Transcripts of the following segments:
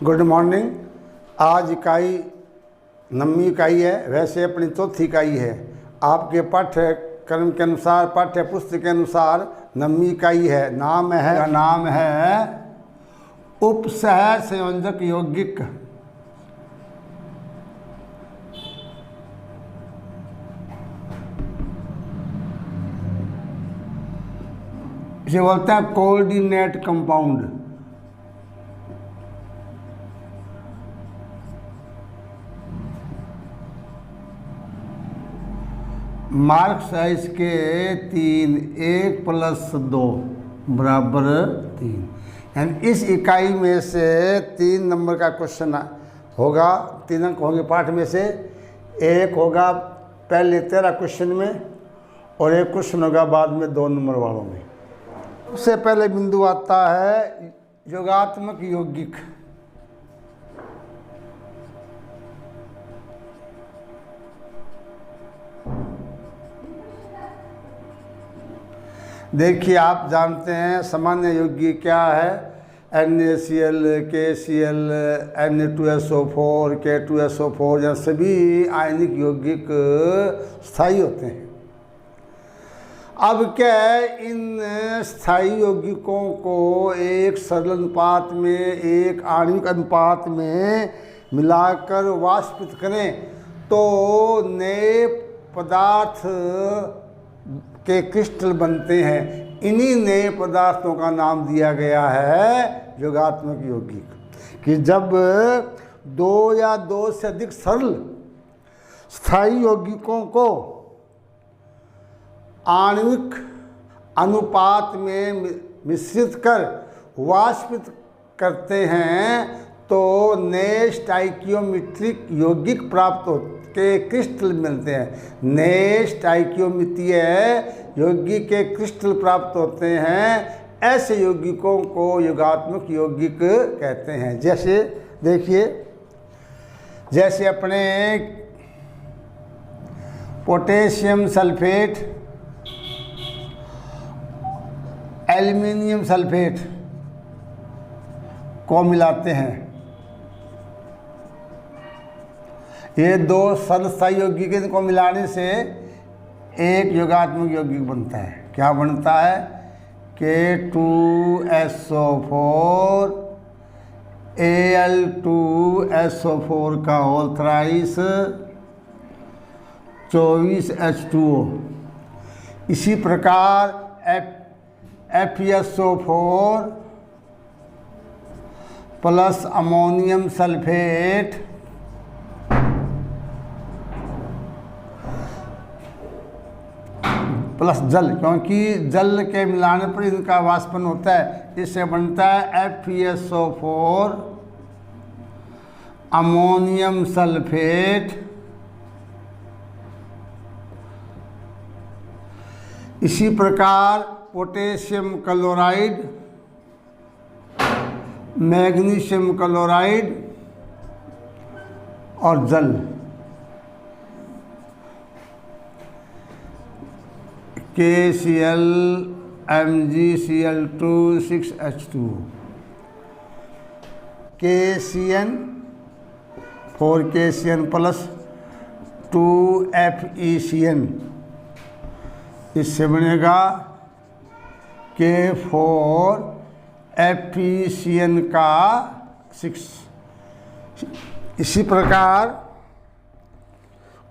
Good morning. आज इकाई 9वीं इकाई है, वैसे अपनी चौथी इकाई है। आपके पाठ्यक्रम के अनुसार, पाठ्य पुस्तक के अनुसार 9वीं इकाई है। नाम है उपसह संयोजक यौगिक। इसे बोलते हैं कोऑर्डिनेट कंपाउंड। मार्क्स है इसके 3, 1 + 2 = 3। यानी इस इकाई में से 3 नंबर का क्वेश्चन होगा। 3 अंक होंगे पाठ में से। एक होगा पहले 13 क्वेश्चन में और एक क्वेश्चन होगा बाद में 2 नंबर वालों में। सबसे पहले बिंदु आता है योगात्मक यौगिक। देखिए, आप जानते हैं सामान्य यौगिक क्या है। NaCl, KCl, Na2SO4, K2SO4 या सभी आयनिक यौगिक स्थायी होते हैं। अब क्या है, इन स्थायी यौगिकों को एक सरल अनुपात में, एक आणविक अनुपात में मिलाकर वाष्पित करें तो नए पदार्थ के क्रिस्टल बनते हैं। इन्हीं नए पदार्थों का नाम दिया गया है योगात्मक यौगिक। कि जब 2 या 2 से अधिक सरल स्थायी यौगिकों को आणविक अनुपात में मिश्रित कर वाष्पित करते हैं तो नए स्टाइकियोमेट्रिक यौगिक प्राप्त के क्रिस्टल मिलते हैं। नए स्टाइकियोमितीय यौगिक के क्रिस्टल प्राप्त होते हैं। ऐसे यौगिकों को योगात्मक यौगिक कहते हैं। जैसे देखिए, जैसे अपने पोटेशियम सल्फेट, एल्युमिनियम सल्फेट को मिलाते हैं। ये 2 सरल स्थायी यौगिक, इनको मिलाने से एक योगात्मक यौगिक बनता है। क्या बनता है? K2SO4 Al2SO4 का होल थ्राइस 24H2O। इसी प्रकार FeSO4 plus ammonium sulphate plus जल, क्योंकि जल के मिलाने पर इनका वाष्पन होता है। इससे बनता है FeSO4 अमोनियम सल्फेट। इसी प्रकार पोटेशियम क्लोराइड, मैग्नीशियम क्लोराइड और जल, KCl MgCl2 6H2O, KCN 4KCN plus 2FeCN। इससे बनेगा K4FeCN का 6। इसी प्रकार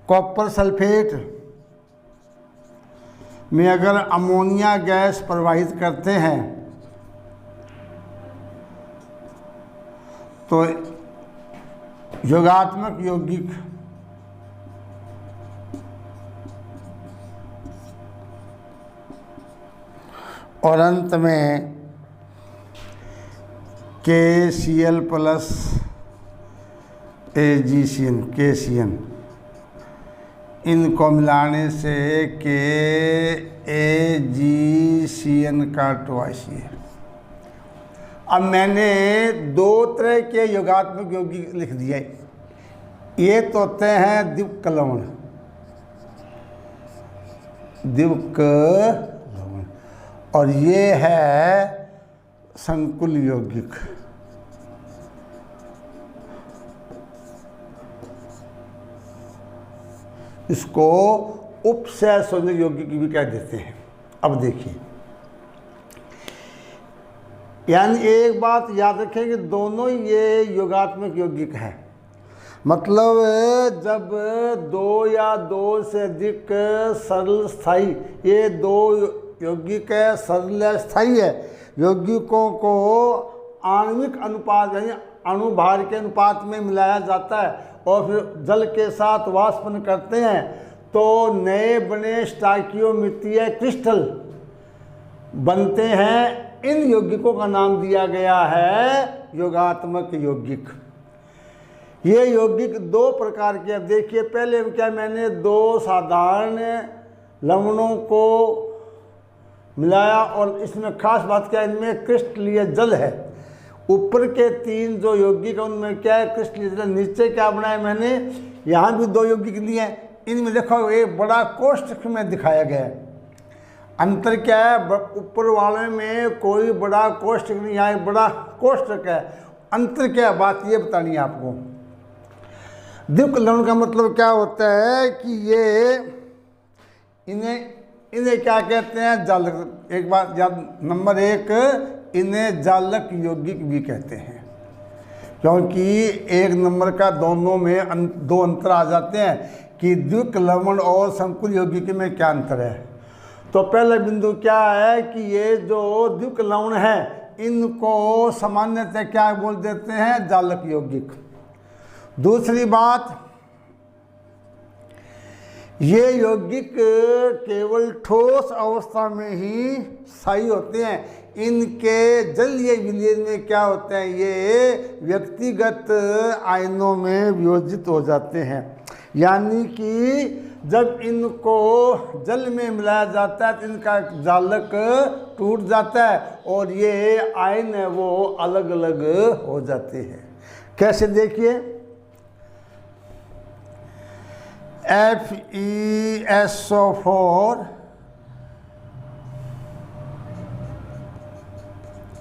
कॉपर सल्फेट में अगर अमोनिया गैस प्रवाहित करते हैं तो योगात्मक यौगिक और अंत में KCl प्लस AgCN, KCN, इनको मिलाने से KAgCN का 2 है। अब मैंने 2 तरह के योगात्मक यौगिक लिख दिए। ये तो होते हैं द्विक लवण, और ये है संकुल यौगिक। इसको उपसय संयोग यौगिक भी कह देते हैं। अब देखिए, यानी एक बात याद रखें कि दोनों ये योगात्मक यौगिक हैं। मतलब जब दो या दो से अधिक सरल स्थायी, ये दो यौगिक है, सरल स्थायी है, यौगिकों को आणविक अनुपात यानी अणुभार के अनुपात में मिलाया जाता है और फिर जल के साथ वाष्पन करते हैं तो नए बने स्टाइकियोमीत्रीय क्रिस्टल बनते हैं। इन यौगिकों का नाम दिया गया है योगात्मक यौगिक। ये यौगिक दो प्रकार के। अब देखिए, पहले क्या मैंने दो साधारण लवणों को मिलाया और इसमें खास बात क्या है, इनमें क्रिस्टलीय जल है। ऊपर के तीन जो यौगिक है उनमें क्या है, क्रिस्टलीय जल। नीचे क्या बनाया मैंने, यहाँ भी दो यौगिक लिए हैं, इनमें देखो एक बड़ा कोष्ठक में दिखाया गया है। अंतर क्या है, ऊपर वाले में कोई बड़ा कोष्ठक नहीं, यहाँ एक बड़ा कोष्ठक है। अंतर क्या है, बात ये बतानी है आपको। द्विक लवण का मतलब क्या होता है कि ये इन्हें क्या कहते हैं, जालक। एक बात याद, नंबर एक, इन्हें जालक यौगिक भी कहते हैं, क्योंकि एक नंबर का दोनों में दो अंतर आ जाते हैं कि द्विक लवण और संकुल यौगिक में क्या अंतर है। तो पहला बिंदु क्या है कि ये जो द्विक लवण है इनको सामान्यतः क्या बोल देते हैं, जालक यौगिक। दूसरी बात, ये यौगिक केवल ठोस अवस्था में ही स्थायी होते हैं। इनके जलीय विलयन में क्या होते हैं, ये व्यक्तिगत आयनों में वियोजित हो जाते हैं। यानी कि जब इनको जल में मिलाया जाता है तो इनका जालक टूट जाता है और ये आयन है वो अलग अलग हो जाते हैं। कैसे, देखिए, FeSO4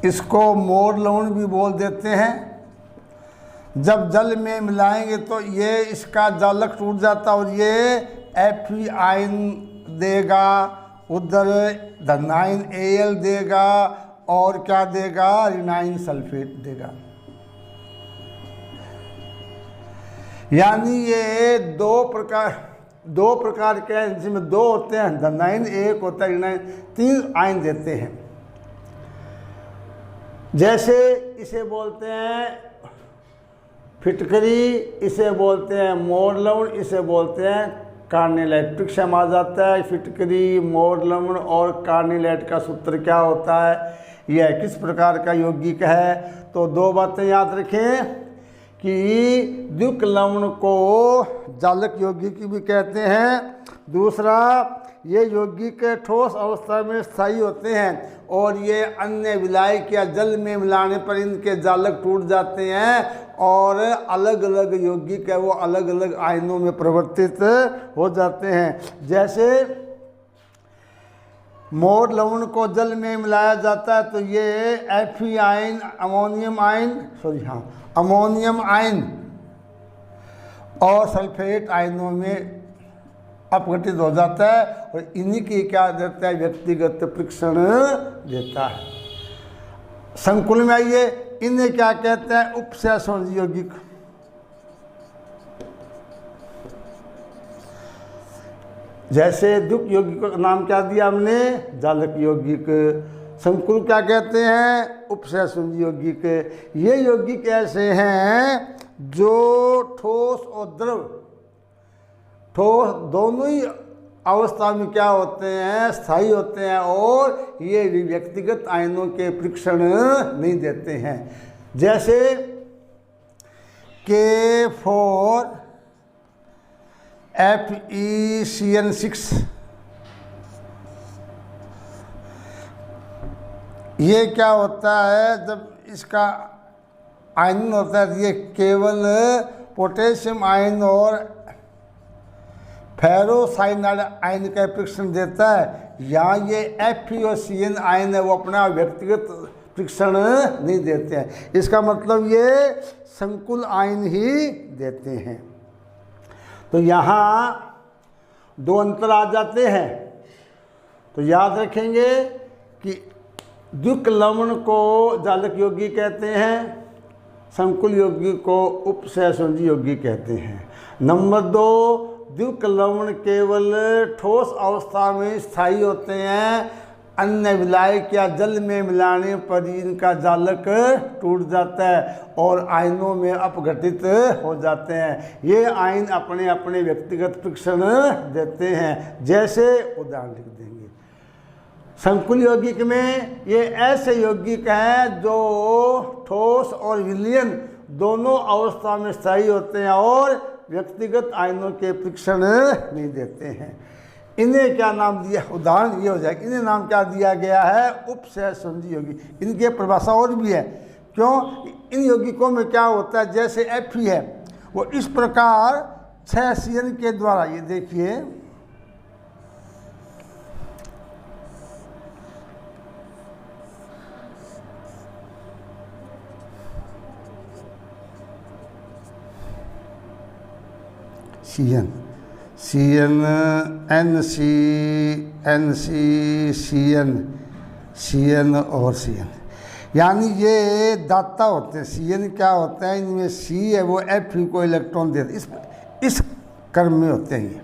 इसको मोर लवण भी बोल देते हैं। जब जल में मिलाएंगे तो ये इसका जालक टूट जाता और ये Fe आयन देगा, उधर धनायन Al देगा और क्या देगा, ऋणायन सल्फेट देगा। यानी ये दो प्रकार के हैं, जिसमें दो होते हैं धनायन, एक होता है ऋणायन, तीन आयन देते हैं। जैसे इसे बोलते हैं फिटकरी, इसे बोलते हैं मोर लवण, इसे बोलते हैं कार्निलाइट। ट्रिक्सम आ जाता है, फिटकरी, मोर लवण और कार्निलाइट का सूत्र क्या होता है, यह किस प्रकार का यौगिक है। तो दो बातें याद रखें कि द्विक लवण को जालक यौगिक भी कहते हैं। दूसरा, ये यौगिक ठोस अवस्था में स्थायी होते हैं और ये अन्य विलायक या जल में मिलाने पर इनके जालक टूट जाते हैं और अलग अलग यौगिक है वो अलग अलग आयनों में परिवर्तित हो जाते हैं। जैसे मोर लवण को जल में मिलाया जाता है तो ये Fe आयन अमोनियम आयन और सल्फेट आयनों में अपघटित हो जाता है और इन्हीं की क्या देता है, व्यक्तिगत परीक्षण देता है। संकुल में आइए, इन्हें क्या कहते हैं, उपसय संयोग यौगिक। जैसे द्विक यौगिक का नाम क्या दिया हमने, जालक यौगिक। संकुल क्या कहते हैं, उपसय संयोग यौगिक। ये यौगिक ऐसे हैं जो ठोस और द्रव, ठोस दोनों ही अवस्था में क्या होते हैं, स्थायी होते हैं और ये व्यक्तिगत आयनों के परीक्षण नहीं देते हैं। जैसे K4FeCN6, ये क्या होता है, जब इसका आयन होता है तो ये केवल पोटेशियम आयन और फेरोसाइनाइड आयन का परीक्षण देता है। यहाँ ये FeCN आयन है वो अपना व्यक्तिगत परीक्षण नहीं देते हैं। इसका मतलब ये संकुल आयन ही देते हैं। तो यहाँ दो अंतर आ जाते हैं। तो याद रखेंगे कि द्विक लवण को जालक यौगिक कहते हैं, संकुल यौगिक को उपसहसंयोजी यौगिक कहते हैं। नंबर 2, द्विक लवण केवल ठोस अवस्था में स्थायी होते हैं, अन्य विलायक या जल में मिलाने पर इनका जालक टूट जाता है और आयनों में अपघटित हो जाते हैं। ये आयन अपने अपने व्यक्तिगत फ्रिक्शन देते हैं। जैसे उदाहरण लिख देंगे, संकुल यौगिक में ये ऐसे यौगिक हैं जो ठोस और विलयन दोनों अवस्था में स्थायी होते हैं और व्यक्तिगत आयनों के फ्रिक्शन नहीं देते हैं। इन्हें क्या नाम दिया, उदाहरण ये हो जाएगा, इन्हें नाम क्या दिया गया है, उपसहसंयोजी यौगिक। इनकी परिभाषा और भी है, क्यों, इन यौगिकों में क्या होता है, जैसे Fe है वो इस प्रकार 6 CN के द्वारा, ये देखिए CN, NC, CN और CN, यानी ये दाता होते हैं। CN क्या होता है, इनमें C है वो Fe को इलेक्ट्रॉन देते, इस क्रम में होते हैं। ये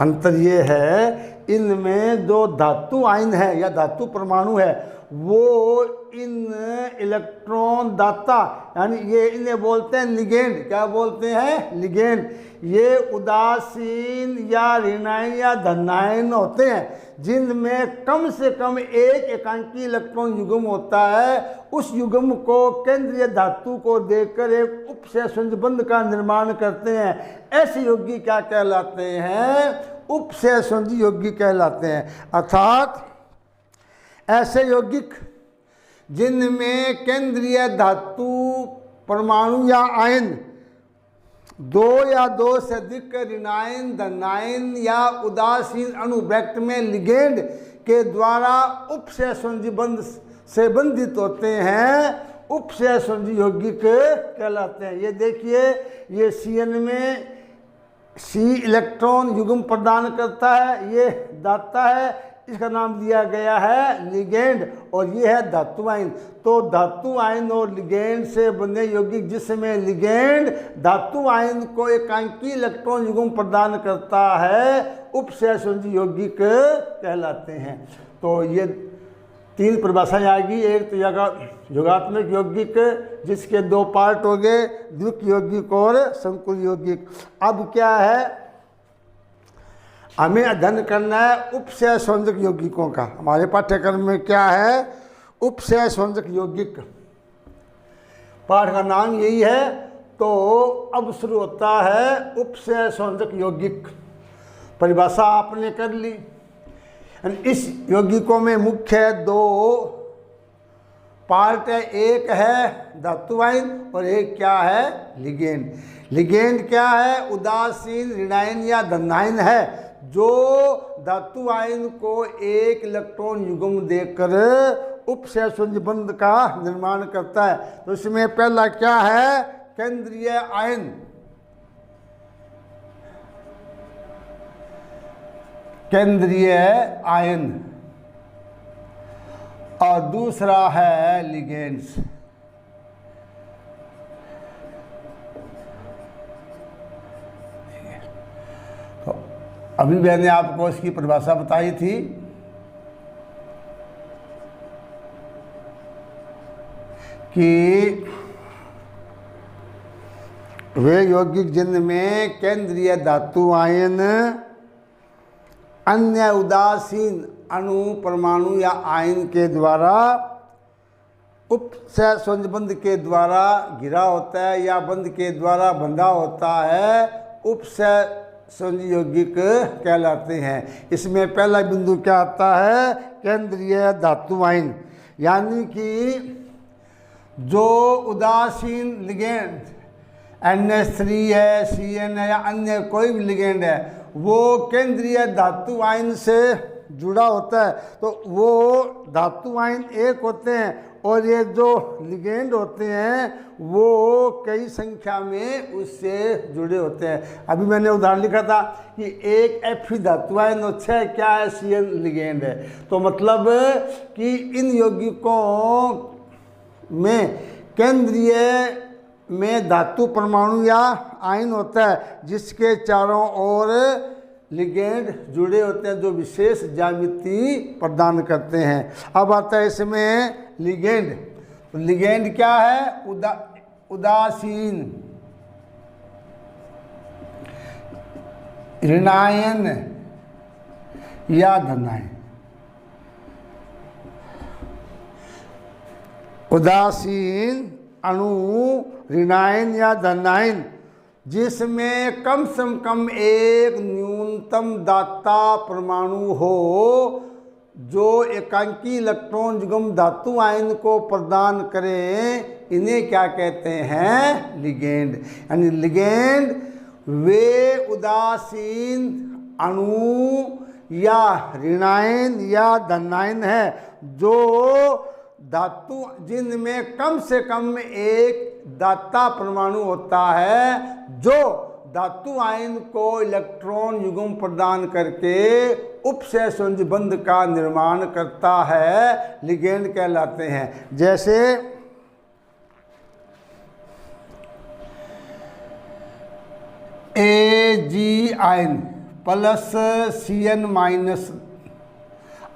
अंतर ये है, इनमें जो धातु आयन है या धातु परमाणु है वो इन इलेक्ट्रॉन दाता, यानी ये इन्हें बोलते हैं लिगेंड। क्या बोलते हैं, लिगेंड। ये उदासीन या ऋणायन या धनायन होते हैं जिनमें कम से कम एक एकांकी इलेक्ट्रॉन युग्म होता है। उस युग्म को केंद्रीय धातु को देकर एक उपसहसंयोजी बंध का निर्माण करते हैं। ऐसे यौगिक क्या कहलाते हैं, उपसहसंयोजी यौगिक कहलाते हैं। अर्थात ऐसे यौगिक जिनमें केंद्रीय धातु परमाणु या आयन 2 या 2 से अधिक ऋणायन, धनायन या उदासीन अणु ब्रैकेट में लिगेंड के द्वारा उपसहसंयोजी बंध से बंधित होते हैं, उपसहसंयोजी यौगिक कहलाते हैं। ये देखिए, ये CN में C इलेक्ट्रॉन युग्म प्रदान करता है, ये दाता है, इसका नाम दिया गया है लिगेंड, और ये है धातु आयन। तो धातु आयन और लिगेंड से बने यौगिक जिसमें लिगेंड धातु आयन को एकांकी इलेक्ट्रॉन युग्म प्रदान करता है, उपसहसंयोजी यौगिक कहलाते हैं। तो ये 3 परिभाषाएं आएगी। एक तो योगात्मक यौगिक जिसके 2 पार्ट हो गए, द्विक यौगिक और संकुल यौगिक। अब क्या है, हमें अध्ययन करना है उपसहसंयोजक यौगिकों का। हमारे पाठ्यक्रम में क्या है, उपसहसंयोजक यौगिक, पाठ का नाम यही है। तो अब शुरू होता है उपसहसंयोजक यौगिक। परिभाषा आपने कर ली। इस यौगिकों में मुख्य 2 पार्ट है, एक है धातु आयन और एक क्या है, लिगेंड। लिगेंड क्या है, उदासीन ऋणायन या धनायन है जो धातु आयन को एक इलेक्ट्रॉन युग्म देकर उपसहसंयोजी बंध का निर्माण करता है। तो इसमें पहला क्या है, केंद्रीय आयन। केंद्रीय आयन और दूसरा है लिगेंड्स। तो अभी मैंने आपको इसकी परिभाषा बताई थी कि वे यौगिक जिनमें केंद्रीय धातु आयन अन्य उदासीन अणु परमाणु या आयन के द्वारा उपसहसंयोजी बंध के द्वारा घिरा होता है या बंध के द्वारा बंधा होता है, उपसहसंयोजी यौगिक कहलाते हैं। इसमें पहला बिंदु क्या आता है, केंद्रीय धातु आयन, यानी कि जो उदासीन लिगेंड NH3 है, CN है या अन्य कोई भी लिगेंड है वो केंद्रीय धातु आयन से जुड़ा होता है। तो वो धातु आयन एक होते हैं और ये जो लिगेंड होते हैं वो कई संख्या में उससे जुड़े होते हैं। अभी मैंने उदाहरण लिखा था कि एक Fe धातु है, 6 क्या है, Cl लिगेंड है। तो मतलब कि इन यौगिकों में केंद्रीय में धातु परमाणु या आयन होता है जिसके चारों ओर लिगेंड जुड़े होते हैं जो विशेष ज्यामिति प्रदान करते हैं। अब आता है इसमें लिगेंड। तो लिगेंड क्या है? उदासीन, ऋणायन या धनायन। उदासीन अणु, ऋणायन या धनायन, जिसमें कम से कम एक न्यूनतम दाता परमाणु हो जो एकांकी इलेक्ट्रॉन युग्म धातु आयन को प्रदान करें, इन्हें क्या कहते हैं? लिगेंड। यानी लिगेंड वे उदासीन अणु या ऋणायन या धनायन है जो धातु जिनमें कम से कम एक दाता परमाणु होता है जो धातु आयन को इलेक्ट्रॉन युग्म प्रदान करके उपसहसंयोजी बंध का निर्माण करता है, लिगेंड कहलाते हैं। जैसे Ag ion plus Cn minus.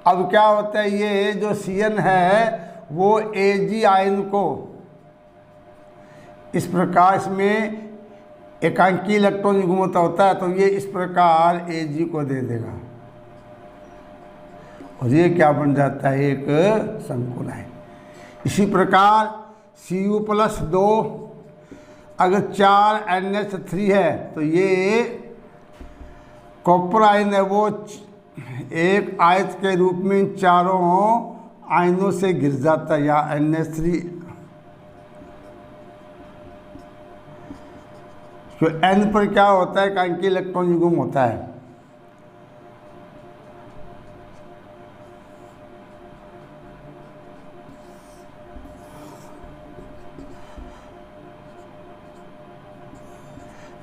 अब क्या होता है, ये जो Cn है वो Ag आयन को इस प्रकार, इसमें एकांकी इलेक्ट्रॉन युग्मता होता है तो ये इस प्रकार Ag को दे देगा और ये क्या बन जाता है? एक संकुल आयन। इसी प्रकार Cu प्लस 2, अगर 4 NH3 है तो ये कॉपर आयन है, वो एक आयत के रूप में चारों आयनों से घिर जाता है, या NH3। तो N पर क्या होता है? एकांकी इलेक्ट्रॉन युग्म होता है।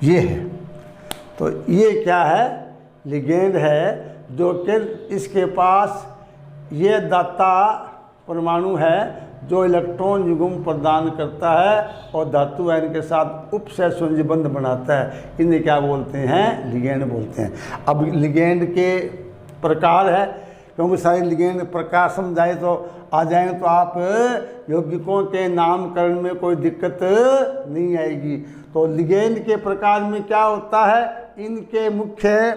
ये है, तो ये क्या है? लिगेंड है, जो कि इसके पास ये दाता परमाणु है जो इलेक्ट्रॉन युग्म प्रदान करता है और धातु आयन के साथ उपसहसंयोजी बंध बनाता है। इन्हें क्या बोलते हैं? लिगेंड बोलते हैं। अब लिगेंड के प्रकार है, क्योंकि सारे लिगेंड प्रकार समझाए तो आ जाएंगे तो आप यौगिकों के नामकरण में कोई दिक्कत नहीं आएगी। तो लिगेंड के प्रकार में क्या होता है? इनके मुख्य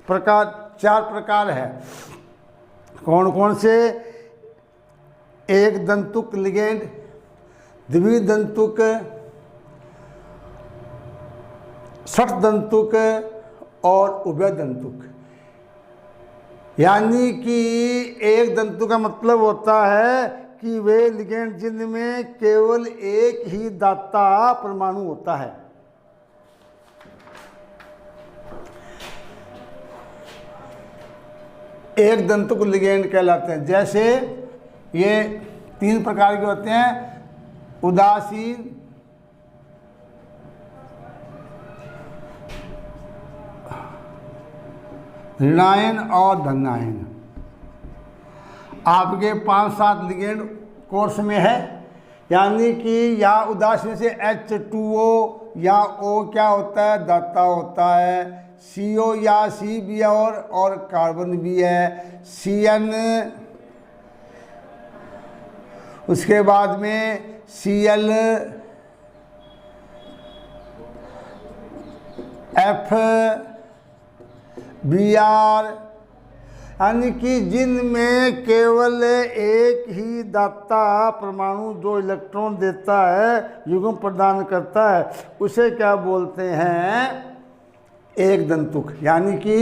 प्रकार 4 प्रकार है। कौन कौन से? एक दंतुक लिगेंड, द्विदंतुक, षट्दंतुक और उभयदंतुक। यानी कि एक दंतुक का मतलब होता है कि वे लिगेंड जिनमें केवल एक ही दाता परमाणु होता है। एक दंतुक लिगेंड कहलाते हैं। जैसे ये 3 प्रकार के होते हैं: उदासीन, ऋणायन और धनायन। आपके 5-7 लिगेंड कोर्स में है, यानी कि या उदासीन से H2O या O क्या होता है? दाता होता है। CO या C भी है और कार्बन भी है। Cn, उसके बाद में Cl, F, Br, यानी कि जिनमें केवल एक ही दाता परमाणु जो इलेक्ट्रॉन देता है, युग्म प्रदान करता है, उसे क्या बोलते हैं? एक दंतुक। यानी कि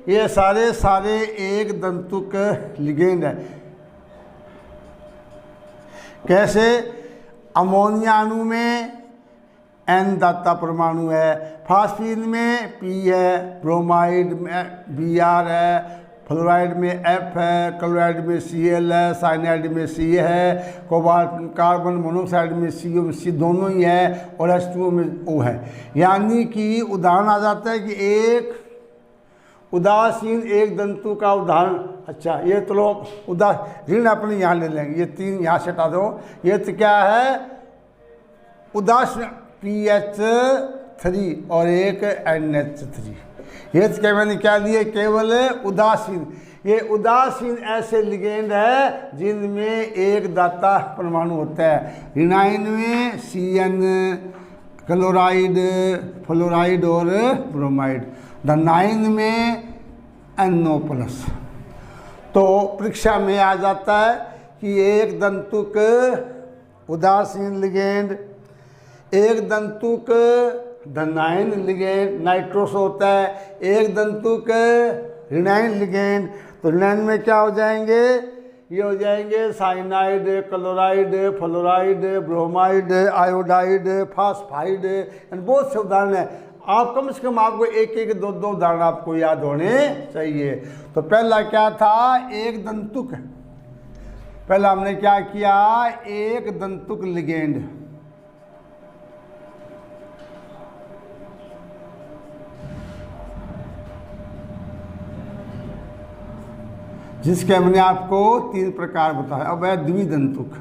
ये सारे एक दंतुक लिगेंड है। कैसे? अमोनिया अणु में N दाता परमाणु है, फास्फीन में P है, ब्रोमाइड में Br है, फ्लोराइड में F है, क्लोराइड में Cl है, साइनाइड में C है, कोबाल्ट कार्बन मोनोक्साइड में CO में C दोनों ही है और H2O में O है। यानी कि उदाहरण आ जाता है कि एक उदासीन एक दंतु का उदाहरण। अच्छा ये तो लो ऋण अपने यहाँ ले लेंगे, ये 3 यहाँ से हटा दो। ये तो क्या है उदासीन PH3 और एक NH3। ये तो क्या मैंने क्या लिए केवल उदासीन। ये उदासीन ऐसे लिगेंड है जिनमें एक दाता परमाणु होता है। ऋणायन में CN, क्लोराइड, फ्लोराइड और ब्रोमाइड। धनायन में NO+। तो परीक्षा में आ जाता है कि एक दंतुक उदासीन लिगेंड, एक दंतुक धनायन लिगेंड नाइट्रोस होता है, एक दंतुक ऋणायन लिगेंड। तो ऋणायन में क्या हो जाएंगे, ये हो जाएंगे cyanide, chloride, fluoride, bromide, iodide, phosphide. बहुत से उदाहरण है। आप कम से कम आपको एक एक दो दो उदाहरण आपको याद होने चाहिए। तो पहला क्या था एक दंतुक, पहला हमने क्या किया एक दंतुक लिगेंड। जिसके हमने आपको 3 प्रकार बताया। अब है द्विदंतुक,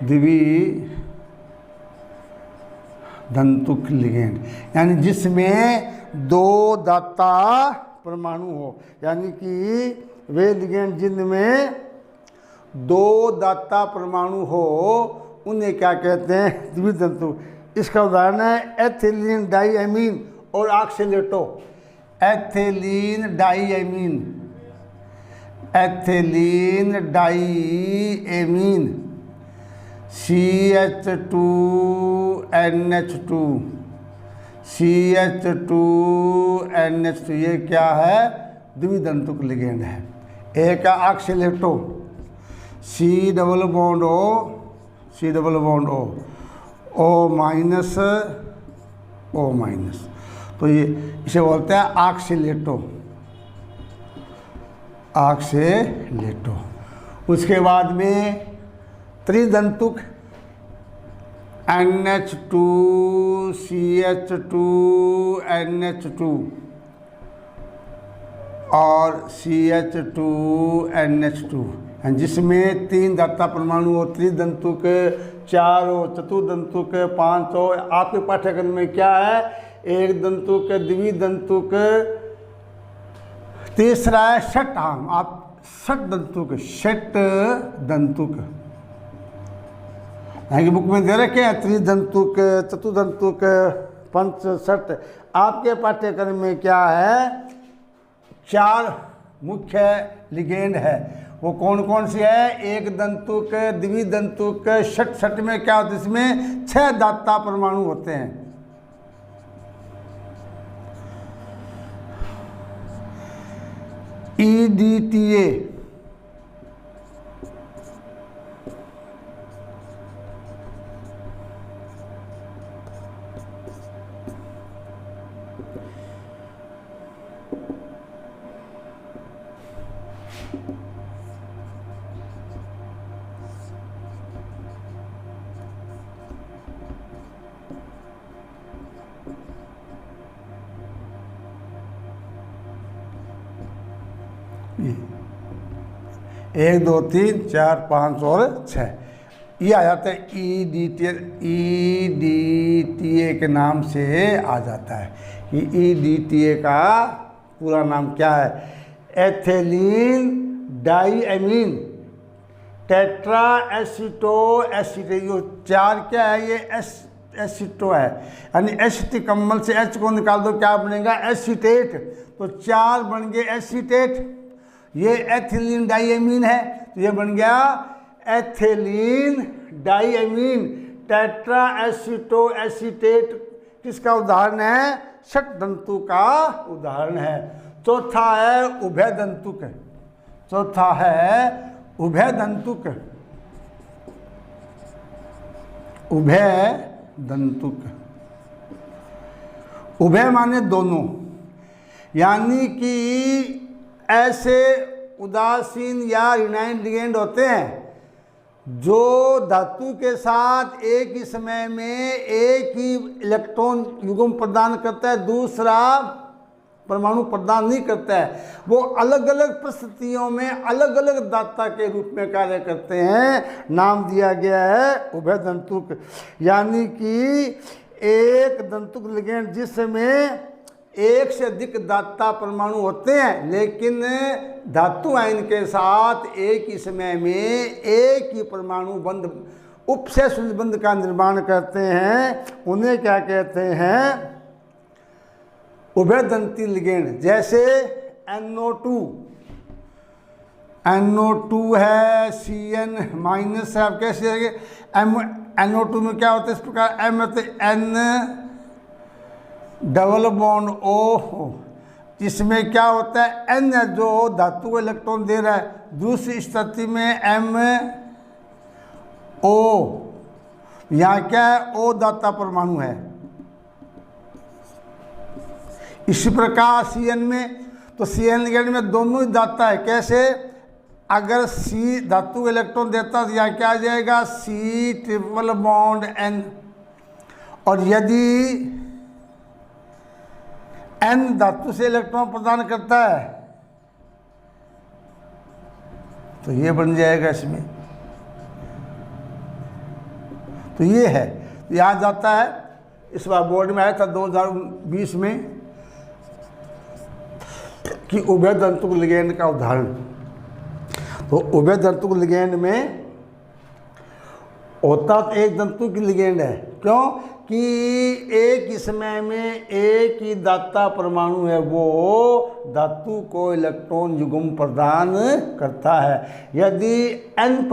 द्विदंतुक लिगेंड, यानी जिसमें 2 दाता परमाणु हो, यानी कि वे लिगेंड जिनमें 2 दाता परमाणु हो उन्हें क्या कहते हैं द्विदंतुक। इसका उदाहरण है एथिलीन डाइएमीन और oxalato. Ethylene diamine, ethylene diamine, CH2NH2, CH2NH2 ये क्या है द्विदंतुक लिगेंड है। एक है ऑक्सीलेटो, C double bond O, C double bond O, O minus O minus. तो ये इसे बोलते हैं ऑक्सीलेटो, ऑक्सीलेटो। उसके बाद में त्रिदंतुक NH2, CH2, NH2 और CH2, NH2, जिसमें 3 दाता परमाणु हो। त्रिदंतुक 4 हो, चतुर्दंतुक 5 हो। आपके पाठ्यक्रम में क्या है एक दंतुक, द्विदंतुक, तीसरा है षट। आप षट दंतुक, षट दंतुक कि बुक में दे रखे हैं त्रिदंतुक, चतुर्दंतुक, पंच, षट। आपके पाठ्यक्रम में क्या है 4 मुख्य लिगेंड है। वो कौन कौन सी है एक दंतुक, द्विदंतुक, षट। षट में क्या होता है इसमें 6 दाता परमाणु होते हैं। EDTA, एक 2 3 4 5 और 6 ये आ जाता है EDTA। EDTA के नाम से आ जाता है। ये EDTA का पूरा नाम क्या है एथिलीन डाइएमीन टेट्रा एसिटो एसिटेट। ये 4 क्या है ये एसिटो है, यानी एसिटिक अम्ल से H को निकाल दो क्या बनेगा एसिटेट। तो 4 बन गए एसिटेट। ये एथिलीन डाइएमीन है तो ये बन गया एथिलीन डाइएमीन टेट्रा एसिटो एसिटेट। किसका उदाहरण है षट दंतु का उदाहरण है। चौथा है उभय दंतुक, चौथा है उभय दंतुक। उभय दंतुक, उभय माने दोनों, यानी कि ऐसे उदासीन या ऋणायन लिगेंड होते हैं जो धातु के साथ एक ही समय में एक ही इलेक्ट्रॉन युग्म प्रदान करता है, दूसरा परमाणु प्रदान नहीं करता है। वो अलग अलग परिस्थितियों में अलग अलग दाता के रूप में कार्य करते हैं। नाम दिया गया है उभय दंतुक, यानी कि एक दंतुक लिगेंड जिसमें एक से अधिक दाता परमाणु होते हैं, लेकिन धातु आयन के साथ एक ही समय में एक ही परमाणु बंध उपसे बंध का निर्माण करते हैं, उन्हें क्या कहते हैं? उभयदंती लिगेंड। जैसे NO2 है, CN माइनस है। अब कैसे है? NO2 में क्या होता है? इस प्रकार M है तो N डबल बॉन्ड O, इसमें क्या होता है? N है जो धातु को इलेक्ट्रॉन दे रहा है, दूसरी स्थिति में MO, यहाँ क्या है? O दाता परमाणु है। इसी प्रकार CN में, तो CN लिगेंड में दोनों ही दाता है। कैसे? अगर C धातु को इलेक्ट्रॉन देता तो यहाँ क्या आ जाएगा? C ट्रिपल बॉन्ड N, और यदि N धातु से इलेक्ट्रॉन प्रदान करता है तो ये बन जाएगा इसमें। तो ये है, याद आता है, इस बार बोर्ड में आया था 2020 में कि उभय दंतुक लिगेंड का उदाहरण। तो उभय दंतुक लिगेंड में होता तो एक दंतुक लिगेंड है। क्यों? कि एक ही समय में एक ही दाता परमाणु है, वो धातु को इलेक्ट्रॉन युग्म प्रदान करता है। यदि N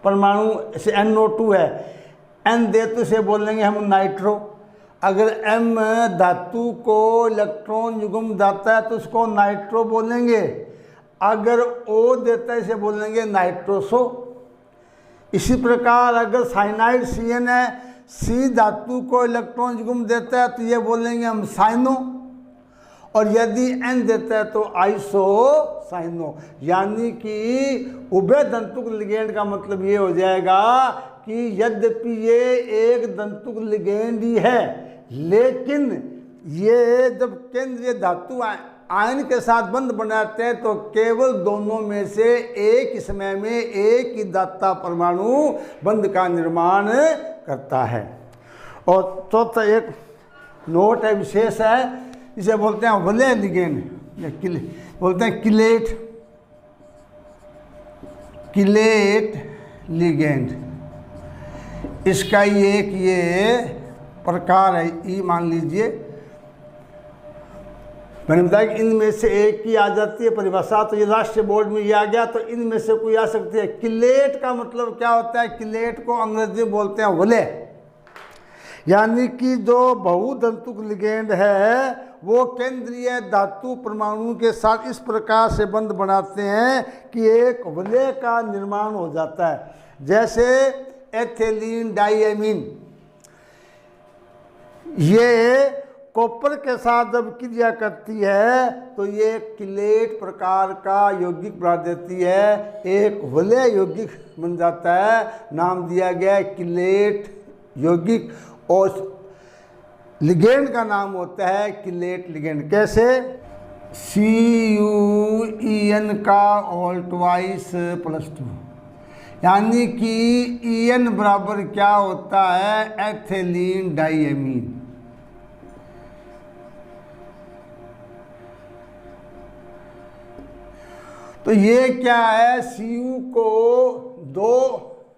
परमाणु से NO2 है, N दे तो इसे बोलेंगे हम नाइट्रो। अगर M धातु को इलेक्ट्रॉन युग्म देता है तो उसको नाइट्रो बोलेंगे। अगर O देता है इसे बोलेंगे नाइट्रोसो। इसी प्रकार अगर साइनाइड CN है, C धातु को इलेक्ट्रॉन युग्म देता है तो ये बोलेंगे हम साइनो, और यदि N देता है तो आइसो साइनो। यानी कि उभय दंतुक लिगेंड का मतलब ये हो जाएगा कि यद्यपि ये एक दंतुक लिगेंड ही है, लेकिन ये जब केंद्रीय धातु आयन के साथ बंध बनाते हैं तो केवल दोनों में से एक ही समय में एक ही दाता परमाणु बंध का निर्माण करता है। और चौथा एक नोट है, विशेष है, इसे बोलते हैं वलय लिगेंड, बोलते हैं किलेट लिगेंड। इसका ये प्रकार है, ई मान लीजिए। मैंने बताया कि इनमें से एक ही आ जाती है परिभाषा, तो ये राष्ट्रीय बोर्ड में ये आ गया, तो इनमें से कोई आ सकती है। किलेट का मतलब क्या होता है? किलेट को अंग्रेजी में बोलते हैं वलय, यानी कि जो बहुदंतुक लिगेंड है वो केंद्रीय धातु परमाणु के साथ इस प्रकार से बंध बनाते हैं कि एक वलय का निर्माण हो जाता है। जैसे एथिलीन डाइएमीन, ये कॉपर के साथ जब क्रिया करती है तो ये किलेट प्रकार का यौगिक बना देती है, एक वलय यौगिक बन जाता है। नाम दिया गया है किलेट यौगिक, और लिगेंड का नाम होता है किलेट लिगेंड। कैसे? CuEn का होल ट्वाइस +2, यानी कि En बराबर क्या होता है? Ethylene diamine. तो ये क्या है? Cu को 2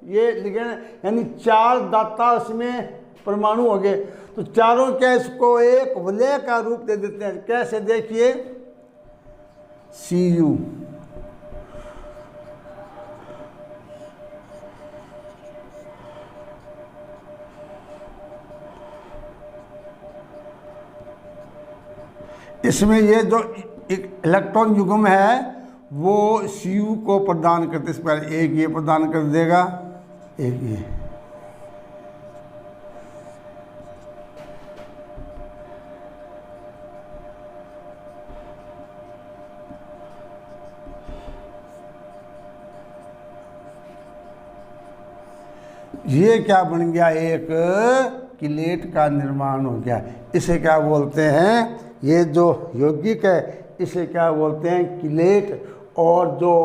ये लिगेंड, यानी 4 दाता उसमें परमाणु हो गए, तो चारों क्या इसको एक वलय का रूप दे देते हैं। कैसे? देखिए Cu, इसमें ये जो इलेक्ट्रॉन युग्म है वो Cu को प्रदान करते, इस पर एक ये प्रदान कर देगा, एक ये। ये क्या बन गया, एक किलेट का निर्माण हो गया। इसे क्या बोलते हैं, ये जो यौगिक है इसे क्या बोलते हैं, किलेट। और जो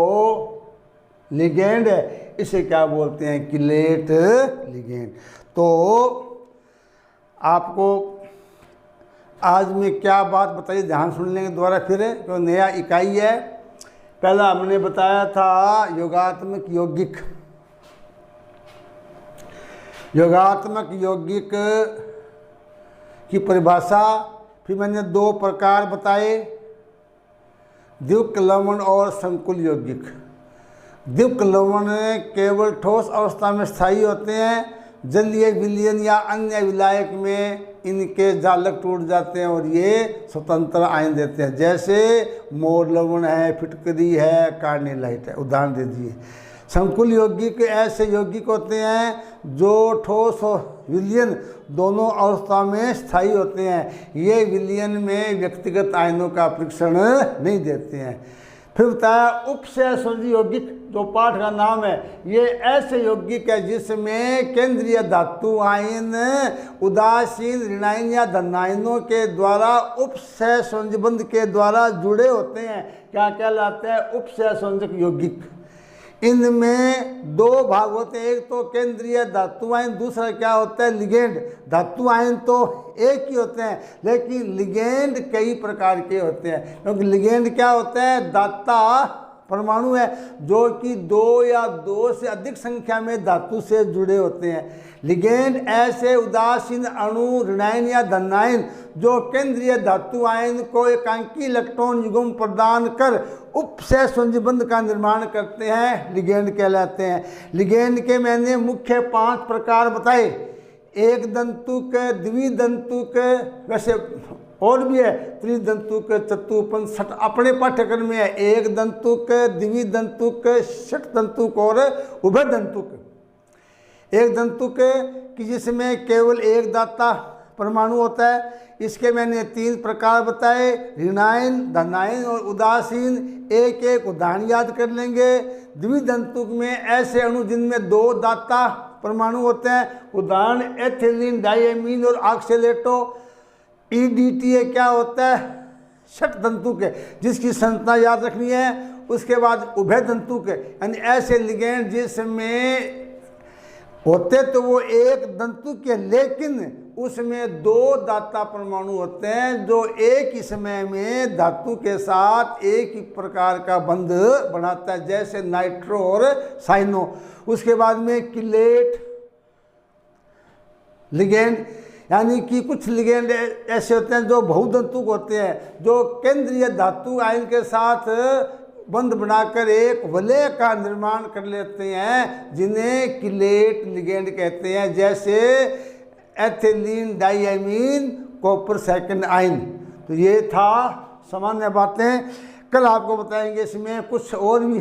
लिगेंड है इसे क्या बोलते हैं, किलेट लिगेंड। तो आपको आज में क्या बात बताइए, ध्यान सुन लेंगे दोबारा फिर, तो नया इकाई है। पहला हमने बताया था योगात्मक यौगिक। योगात्मक यौगिक की परिभाषा, फिर मैंने 2 प्रकार बताए, द्विक लवण और संकुल यौगिक। द्विक लवण केवल ठोस अवस्था में स्थायी होते हैं, जलीय विलयन या अन्य विलायक में इनके जालक टूट जाते हैं और ये स्वतंत्र आयन देते हैं, जैसे मोर लवण है, फिटकरी है, कार्नेलाइट है, उदाहरण दे दिए। संकुल यौगिक ऐसे यौगिक होते हैं जो ठोस और विलयन दोनों अवस्था में स्थायी होते हैं। ये विलयन में व्यक्तिगत आयनों का परीक्षण नहीं देते हैं। फिर बताया उपसहसंयोजी यौगिक, जो पाठ का नाम है। ये ऐसे यौगिक है जिसमें केंद्रीय धातु आयन उदासीन ऋणायन या धनायनों के द्वारा उपसहसंयोजी बंध के द्वारा जुड़े होते हैं। क्या कहलाते हैं, उपसहसंयोजक यौगिक। इनमें 2 भाग होते हैं, एक तो केंद्रीय धातु आयन, दूसरा क्या होता है, लिगेंड। धातु आयन तो एक ही होते हैं, लेकिन लिगेंड कई प्रकार के होते हैं, क्योंकि लिगेंड क्या होता है, दाता परमाणु है जो कि 2 या 2 से अधिक संख्या में धातु से जुड़े होते हैं। लिगेंड ऐसे उदासीन अणु ऋणायन या धनायन जो केंद्रीय धातु आयन को एकांकी इलेक्ट्रॉन युग्म प्रदान कर उपसहसंयोजी बंध का निर्माण करते हैं, लिगेंड कहलाते हैं। लिगेंड के मैंने मुख्य 5 प्रकार बताए, एक दंतुक, द्विदंतुक, वैसे और भी है, त्रिदंतुक, चतुपन, छठ अपने पाठ्यक्रम में है, एक दंतुक, द्विदंतुक, षट दंतुक और उभय दंतुक। एक दंतुक कि जिसमें केवल एक दाता परमाणु होता है, इसके मैंने 3 प्रकार बताए, ऋणायन, धनायन और उदासीन। एक एक उदाहरण याद कर लेंगे। द्विदंतुक में ऐसे अणु जिनमें 2 दाता परमाणु होते हैं, उदाहरण एथिलीन डाइएमीन और ऑक्सलेटो। EDTA क्या होता है, षट दंतुक है जिसकी संरचना याद रखनी है। उसके बाद उभय दंतुक है, यानी ऐसे लिगेंड जिसमें होते तो वो एक दंतुक है, लेकिन उसमें 2 दाता परमाणु होते हैं जो एक ही समय में धातु के साथ एक ही प्रकार का बंध बनाता है, जैसे नाइट्रो और साइनो। उसके बाद में किलेट लिगेंड, यानी कि कुछ लिगेंड ऐसे होते हैं जो बहुदंतुक होते हैं, जो केंद्रीय धातु आयन के साथ बंध बनाकर एक वलय का निर्माण कर लेते हैं, जिन्हें किलेट लिगेंड कहते हैं, जैसे ethylene diamine copper second ion. तो ये था सामान्य बातें। कल आपको बताएंगे इसमें कुछ और भी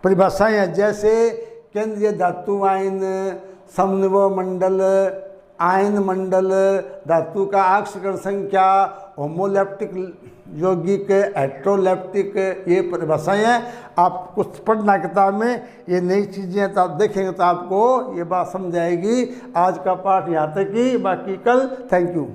परिभाषाएं हैं, जैसे केंद्रीय धातु आयन, समन्वय मंडल, आयन मंडल, धातु का ऑक्सीकरण संख्या, होमोलैप्टिक यौगिक, हेट्रोलैप्टिक, ये परिभाषाएं हैं। आप कुछ पढ़ना किताब में, ये नई चीज़ें हैं तो आप देखेंगे तो आपको ये बात समझ आएगी। आज का पाठ यहाँ तक ही, बाकी कल। Thank you.